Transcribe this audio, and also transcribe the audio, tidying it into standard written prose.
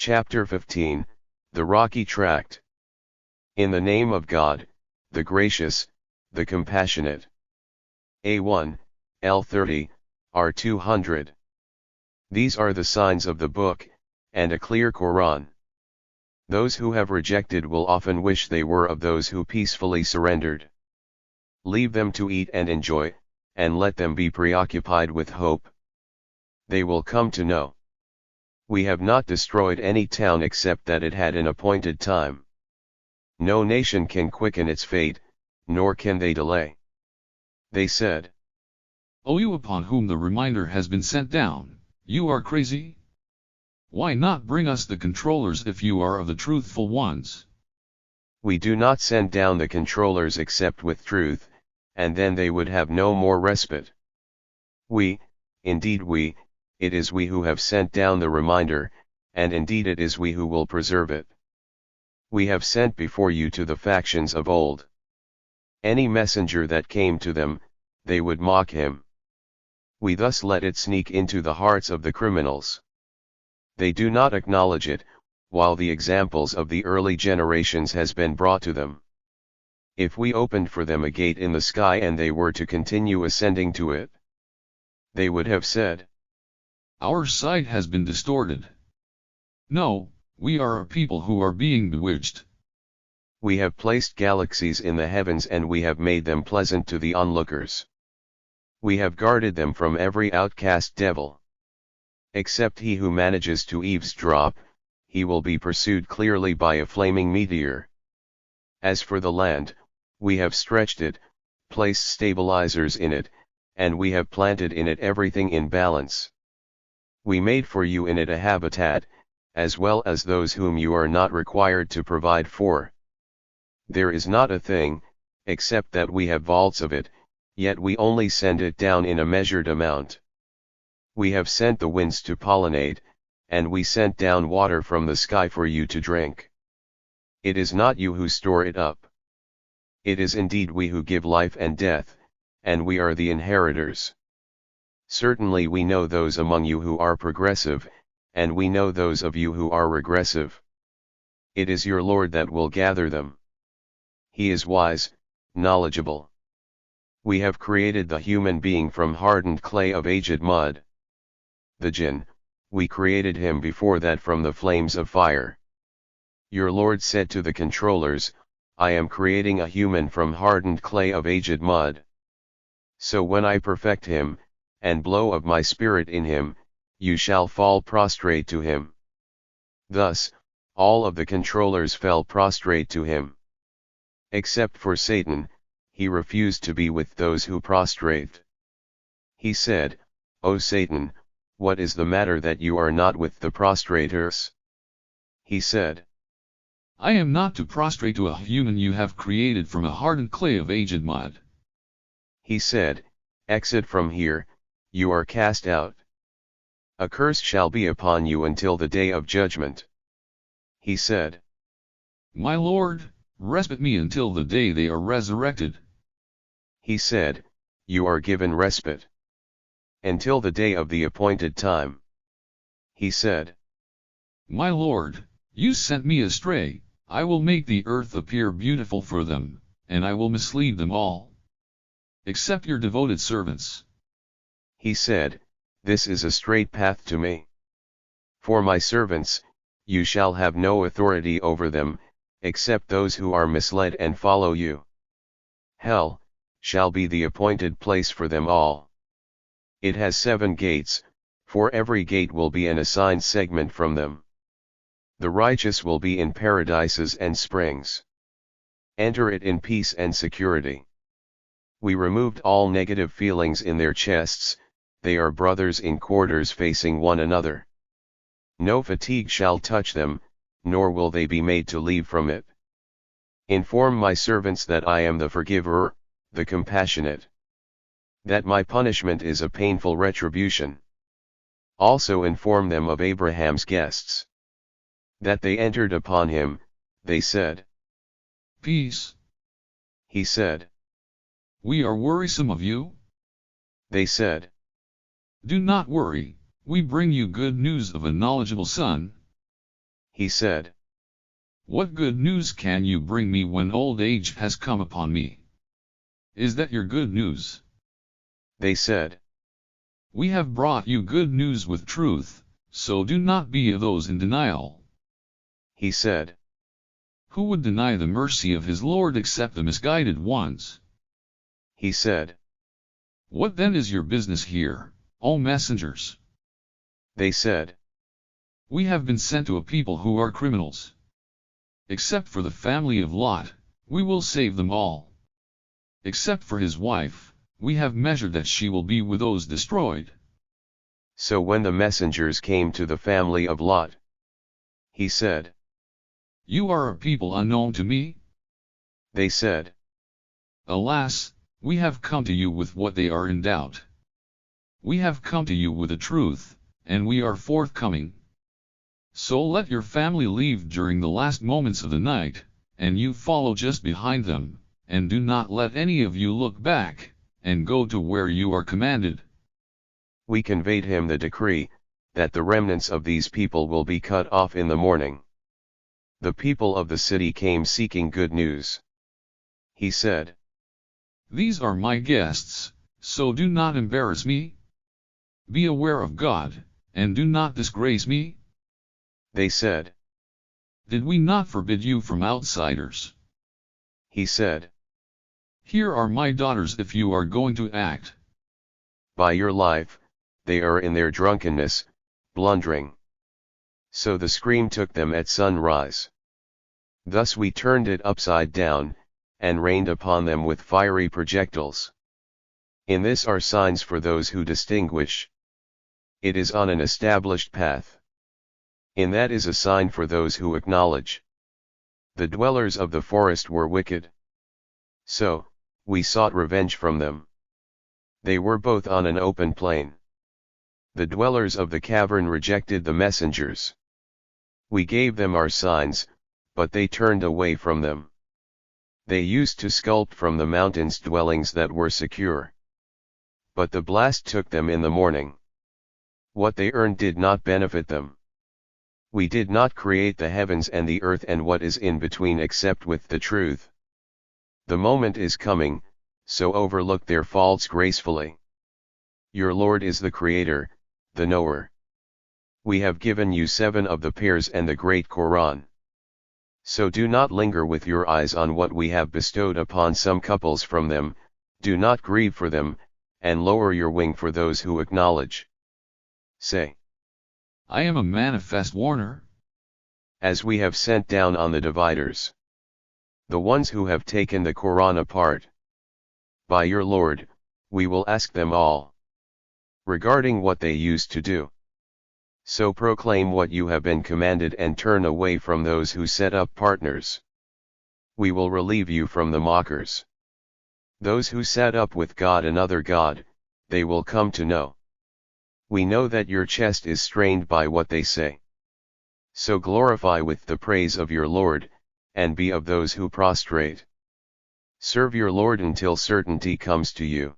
Chapter 15, The Rocky Tract. In the name of God, the gracious, the compassionate. A1, L30, R200. These are the signs of the book, and a clear Quran. Those who have rejected will often wish they were of those who peacefully surrendered. Leave them to eat and enjoy, and let them be preoccupied with hope. They will come to know. We have not destroyed any town except that it had an appointed time. No nation can quicken its fate, nor can they delay. They said, O you upon whom the reminder has been sent down, you are crazy? Why not bring us the controllers if you are of the truthful ones? We do not send down the controllers except with truth, and then they would have no more respite. Indeed it is we who have sent down the reminder, and indeed it is we who will preserve it. We have sent before you to the factions of old. Any messenger that came to them, they would mock him. We thus let it sneak into the hearts of the criminals. They do not acknowledge it, while the examples of the early generations has been brought to them. If we opened for them a gate in the sky and they were to continue ascending to it, they would have said, Our sight has been distorted. No, we are a people who are being bewitched. We have placed galaxies in the heavens and we have made them pleasant to the onlookers. We have guarded them from every outcast devil. Except he who manages to eavesdrop, he will be pursued clearly by a flaming meteor. As for the land, we have stretched it, placed stabilizers in it, and we have planted in it everything in balance. We made for you in it a habitat, as well as those whom you are not required to provide for. There is not a thing, except that we have vaults of it, yet we only send it down in a measured amount. We have sent the winds to pollinate, and we sent down water from the sky for you to drink. It is not you who store it up. It is indeed we who give life and death, and we are the inheritors. Certainly we know those among you who are progressive, and we know those of you who are regressive. It is your Lord that will gather them. He is wise, knowledgeable. We have created the human being from hardened clay of aged mud. The jinn, we created him before that from the flames of fire. Your Lord said to the controllers, I am creating a human from hardened clay of aged mud. So when I perfect him, and blow of my spirit in him, you shall fall prostrate to him. Thus, all of the controllers fell prostrate to him. Except for Satan, he refused to be with those who prostrate. He said, O Satan, what is the matter that you are not with the prostrators? He said, I am not to prostrate to a human you have created from a hardened clay of aged mud. He said, Exit from here, you are cast out. A curse shall be upon you until the day of judgment. He said, My Lord, respite me until the day they are resurrected. He said, You are given respite. Until the day of the appointed time. He said, My Lord, you sent me astray, I will make the earth appear beautiful for them, and I will mislead them all. Except your devoted servants. He said, This is a straight path to me. For my servants, you shall have no authority over them, except those who are misled and follow you. Hell shall be the appointed place for them all. It has 7 gates, for every gate will be an assigned segment from them. The righteous will be in paradises and springs. Enter it in peace and security. We removed all negative feelings in their chests, they are brothers in quarters facing one another. No fatigue shall touch them, nor will they be made to leave from it. Inform my servants that I am the forgiver, the compassionate. That my punishment is a painful retribution. Also inform them of Abraham's guests. That they entered upon him, they said, Peace. He said, We are worrisome of you? They said, Do not worry, we bring you good news of a knowledgeable son. He said, What good news can you bring me when old age has come upon me? Is that your good news? They said, We have brought you good news with truth, so do not be of those in denial. He said, Who would deny the mercy of his Lord except the misguided ones? He said, What then is your business here, O messengers? They said, We have been sent to a people who are criminals. Except for the family of Lot, we will save them all. Except for his wife, we have measured that she will be with those destroyed. So when the messengers came to the family of Lot, he said, You are a people unknown to me? They said, Alas, we have come to you with what they are in doubt. We have come to you with the truth, and we are forthcoming. So let your family leave during the last moments of the night, and you follow just behind them, and do not let any of you look back, and go to where you are commanded. We conveyed him the decree, that the remnants of these people will be cut off in the morning. The people of the city came seeking good news. He said, These are my guests, so do not embarrass me. Be aware of God, and do not disgrace me. They said, Did we not forbid you from outsiders? He said, Here are my daughters if you are going to act. By your life, they are in their drunkenness, blundering. So the scream took them at sunrise. Thus we turned it upside down, and rained upon them with fiery projectiles. In this are signs for those who distinguish. It is on an established path. In that is a sign for those who acknowledge. The dwellers of the forest were wicked. So, we sought revenge from them. They were both on an open plain. The dwellers of the cavern rejected the messengers. We gave them our signs, but they turned away from them. They used to sculpt from the mountains dwellings that were secure. But the blast took them in the morning. What they earned did not benefit them. We did not create the heavens and the earth and what is in between except with the truth. The moment is coming, so overlook their faults gracefully. Your Lord is the Creator, the Knower. We have given you 7 of the pairs and the great Quran. So do not linger with your eyes on what we have bestowed upon some couples from them, do not grieve for them, and lower your wing for those who acknowledge. Say, I am a manifest warner. As we have sent down on the dividers, the ones who have taken the Quran apart. By your Lord, we will ask them all regarding what they used to do. So proclaim what you have been commanded and turn away from those who set up partners. We will relieve you from the mockers. Those who set up with God another God, they will come to know. We know that your chest is strained by what they say. So glorify with the praise of your Lord, and be of those who prostrate. Serve your Lord until certainty comes to you.